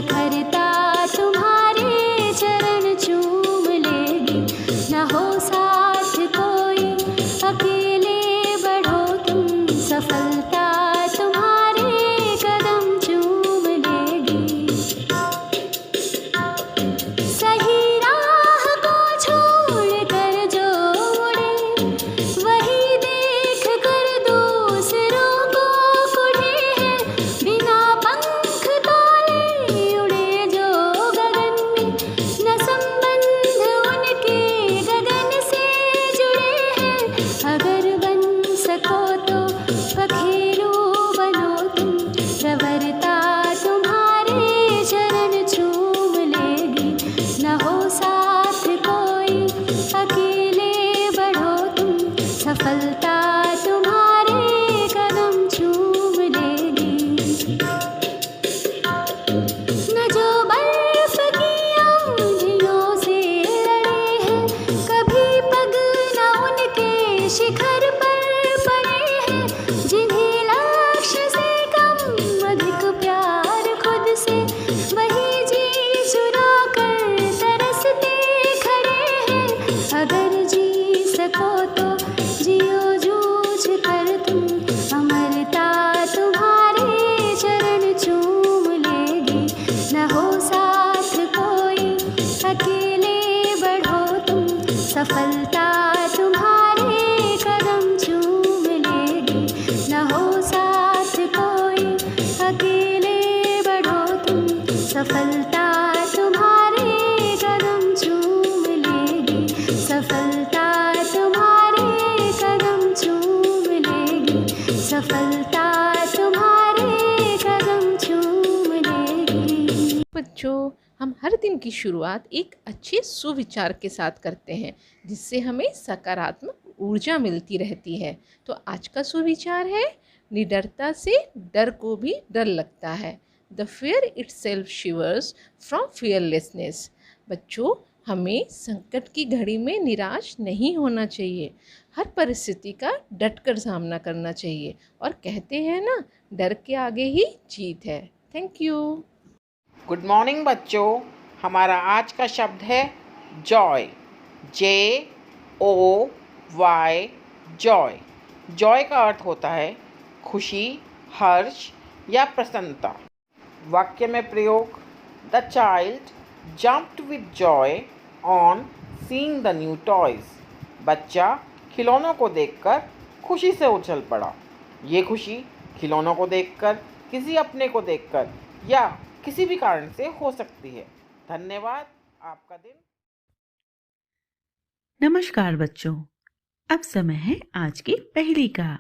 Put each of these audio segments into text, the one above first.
प्रखरता तुम्हारे चरण चूम लेगी। न हो साथ कोई अकेले बढ़ो तुम, सफलता तुम्हारे कदम चूम लेगी। सही राह को छोड़ कर जो उड़े, वही देख कर दूसरों को कुढ़े है। बिना पंख तोले उड़े जो गगन में, न संबंध उनके गगन से जुड़े हैं। अगर बन सको तो पखेरु बनो तुम, प्रवरता तुम्हारे चरण चूम लेगी। न हो साथ कोई अकेले बढ़ो तुम, सफलता तुम्हारे कदम चूम लेगी। न जो बर्फ की आंधियों से लड़े हैं, कभी पग न उनके शिखर पर पड़े हैं। जिन्हें लक्ष्य से कम अधिक प्यार खुद से, वही जी चुरा कर तरसते खड़े हैं। अगर जी सको तो जियो जूझ कर तुम, अमरता तुम्हारे चरण चूम लेगी। न हो साथ कोई अकेले बढ़ो तुम, सफलता तुम्हारे कदम चूम लेगी। न हो साथ कोई अकेले बढ़ो तुम, सफलता तुम्हारे कदम चूम लेगी। सफलता तुम्हारे कदम चूम लेगी। सफलता तुम्हारे कदम चूम लेगी। बच्चों, हम हर दिन की शुरुआत एक अच्छे सुविचार के साथ करते हैं, जिससे हमें सकारात्मक ऊर्जा मिलती रहती है। तो आज का सुविचार है, निडरता से डर को भी डर लगता है। The fear itself shivers from fearlessness। बच्चों, हमें संकट की घड़ी में निराश नहीं होना चाहिए। हर परिस्थिति का डटकर सामना करना चाहिए, और कहते हैं ना, डर के आगे ही जीत है। Thank you. गुड मॉर्निंग बच्चों। हमारा आज का शब्द है जॉय। JOY, Joy. जॉय का अर्थ होता है खुशी, हर्ष या प्रसन्नता। वाक्य में प्रयोग, the child jumped with Joy on seeing the new toys. बच्चा खिलौनों को देखकर खुशी से उछल पड़ा। ये खुशी खिलौनों को देखकर, किसी अपने को देखकर या किसी भी कारण से हो सकती है। धन्यवाद। आपका दिन। नमस्कार बच्चों, अब समय है आज की पहेली का।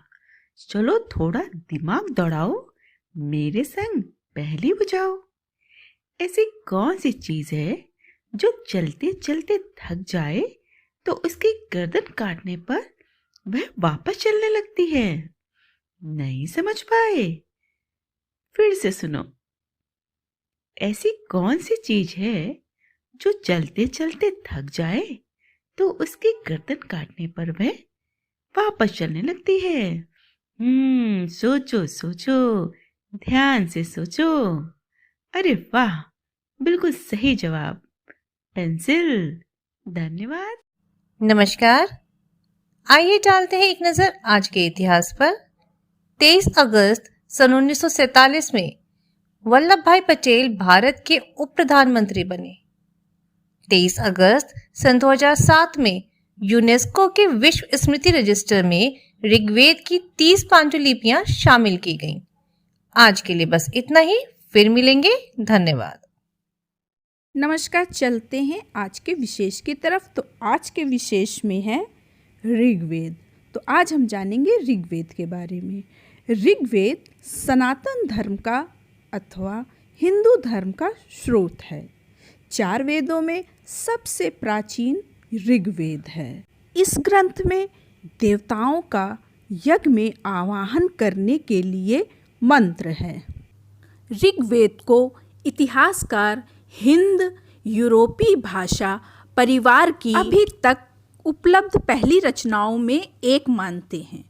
चलो थोड़ा दिमाग दौड़ाओ, मेरे संग पहेली बुझाओ। ऐसी कौन सी चीज है जो चलते चलते थक जाए तो उसकी गर्दन काटने पर वह वापस चलने लगती है? नहीं समझ पाए? फिर से सुनो। ऐसी कौन सी चीज है जो चलते चलते थक जाए तो उसकी गर्दन काटने पर वह वापस चलने लगती है? सोचो सोचो, ध्यान से सोचो। अरे वाह, बिल्कुल सही जवाब, पेंसिल। धन्यवाद। नमस्कार। आइए डालते हैं एक नजर आज के इतिहास पर। 23 अगस्त सन 1947 में वल्लभ भाई पटेल भारत के उप प्रधानमंत्री बने। 23 अगस्त सन 2007 में यूनेस्को के विश्व स्मृति रजिस्टर में ऋग्वेद की 30 पांडुलिपियां शामिल की गईं। आज के लिए बस इतना ही, फिर मिलेंगे। धन्यवाद। नमस्कार, चलते हैं आज के विशेष की तरफ। तो आज के विशेष में है ऋग्वेद। तो आज हम जानेंगे ऋग्वेद के बारे में। ऋग्वेद सनातन धर्म का अथवा हिंदू धर्म का स्रोत है। 4 वेदों में सबसे प्राचीन ऋग्वेद है। इस ग्रंथ में देवताओं का यज्ञ में आवाहन करने के लिए मंत्र है। ऋग्वेद को इतिहासकार हिंद यूरोपीय भाषा परिवार की अभी तक उपलब्ध पहली रचनाओं में एक मानते हैं।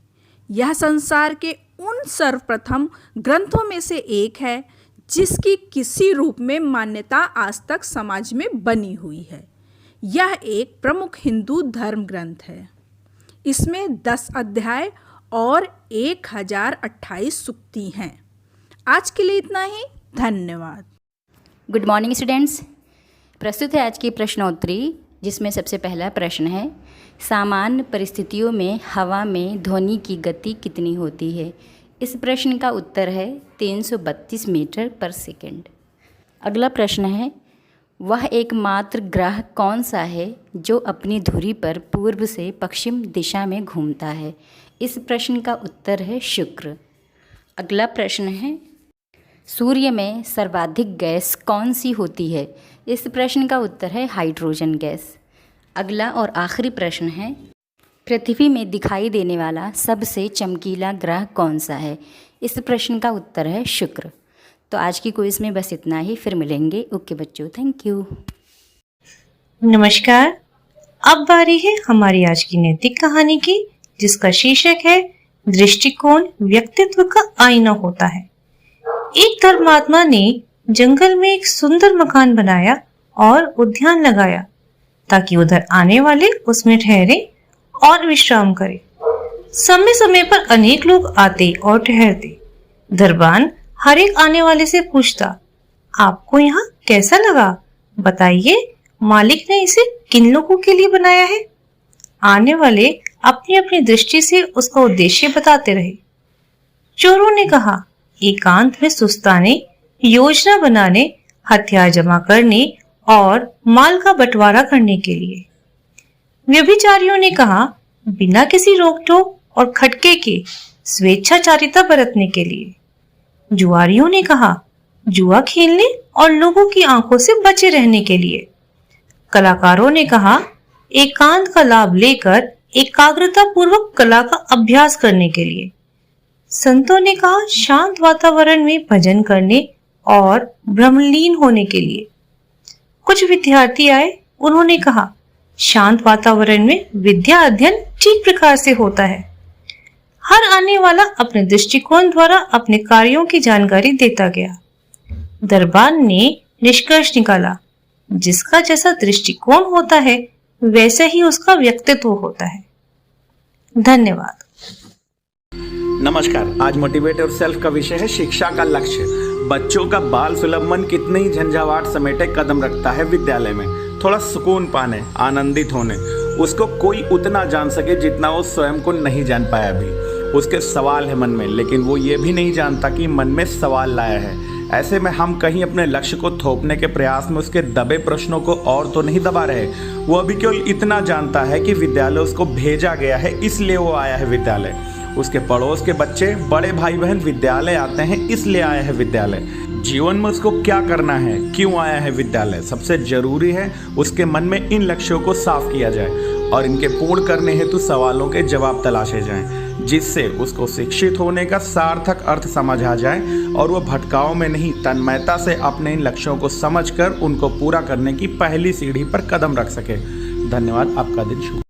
यह संसार के उन सर्वप्रथम ग्रंथों में से एक है जिसकी किसी रूप में मान्यता आज तक समाज में बनी हुई है। यह एक प्रमुख हिंदू धर्म ग्रंथ है। इसमें 10 अध्याय और 1028 सूक्ति हैं। आज के लिए इतना ही। धन्यवाद। Good morning students. प्रस्तुत है आज की प्रश्नोत्तरी, जिसमें सबसे पहला प्रश्न है, सामान्य परिस्थितियों में हवा में ध्वनि की गति कितनी होती है? इस प्रश्न का उत्तर है 332 मीटर पर सेकंड। अगला प्रश्न है, वह एकमात्र ग्रह कौन सा है जो अपनी धुरी पर पूर्व से पश्चिम दिशा में घूमता है? इस प्रश्न का उत्तर है शुक्र। अगला प्रश्न है, सूर्य में सर्वाधिक गैस कौन सी होती है? इस प्रश्न का उत्तर है हाइड्रोजन गैस। अगला और आखिरी प्रश्न है, पृथ्वी में दिखाई देने वाला सबसे चमकीला ग्रह कौन सा है? इस प्रश्न का उत्तर है शुक्र। तो आज की क्विज में बस इतना ही, फिर मिलेंगे। ओके बच्चों, थैंक यू। नमस्कार। अब बारी है हमारी आज की नैतिक कहानी की, जिसका शीर्षक है दृष्टिकोण व्यक्तित्व का आईना होता है। एक धर्मात्मा ने जंगल में एक सुंदर मकान बनाया और उद्यान लगाया ताकि उधर आने वाले उसमें ठहरे और विश्राम करें। समय समय पर अनेक लोग आते और ठहरते। दरबान हर एक आने वाले से पूछता, आपको यहाँ कैसा लगा? बताइए, मालिक ने इसे किन लोगों के लिए बनाया है? आने वाले अपनी अपनी दृष्टि से उसका उद्देश्य बताते रहे। चोरों ने कहा, एकांत में सुस्ताने, योजना बनाने, हथियार जमा करने और माल का बंटवारा करने के लिए। व्यभिचारियों ने कहा, बिना किसी रोक टोक और खटके के स्वेच्छाचारिता बरतने के लिए। जुआरियों ने कहा, जुआ खेलने और लोगों की आंखों से बचे रहने के लिए। कलाकारों ने कहा, एकांत का लाभ लेकर एकाग्रता पूर्वक कला का अभ्यास करने के लिए। संतों ने कहा, शांत वातावरण में भजन करने और ब्रह्मलीन होने के लिए। कुछ विद्यार्थी आए, उन्होंने कहा, शांत वातावरण में विद्या अध्ययन ठीक प्रकार से होता है। हर आने वाला अपने दृष्टिकोण द्वारा अपने कार्यों की जानकारी देता गया। दरबान ने निष्कर्ष निकाला, जिसका जैसा दृष्टिकोण होता है वैसा ही उसका व्यक्तित्व होता है। धन्यवाद। नमस्कार। आज मोटिवेट योर सेल्फ का विषय है शिक्षा का लक्ष्य। बच्चों का बाल सुलभ मन कितने ही झंझावाट समेटे कदम रखता है विद्यालय में, थोड़ा सुकून पाने, आनंदित होने। उसको कोई उतना जान सके जितना वो स्वयं को नहीं जान पाया अभी। उसके सवाल है मन में, लेकिन वो ये भी नहीं जानता कि मन में सवाल लाया है। ऐसे में हम कहीं अपने लक्ष्य को थोपने के प्रयास में उसके दबे प्रश्नों को और तो नहीं दबा रहे। वो अभी केवल इतना जानता है कि विद्यालय उसको भेजा गया है, इसलिए वो आया है विद्यालय। उसके पड़ोस के बच्चे, बड़े भाई बहन विद्यालय आते हैं, इसलिए आया है विद्यालय। जीवन में उसको क्या करना है, क्यों आया है विद्यालय, सबसे जरूरी है उसके मन में इन लक्ष्यों को साफ किया जाए और इनके पूर्ण करने हेतु सवालों के जवाब तलाशे जाएं, जिससे उसको शिक्षित होने का सार्थक अर्थ समझ आ जाए और वह भटकाव में नहीं, तन्मयता से अपने इन लक्ष्यों को समझकर उनको पूरा करने की पहली सीढ़ी पर कदम रख सके। धन्यवाद। आपका दिन शुभ।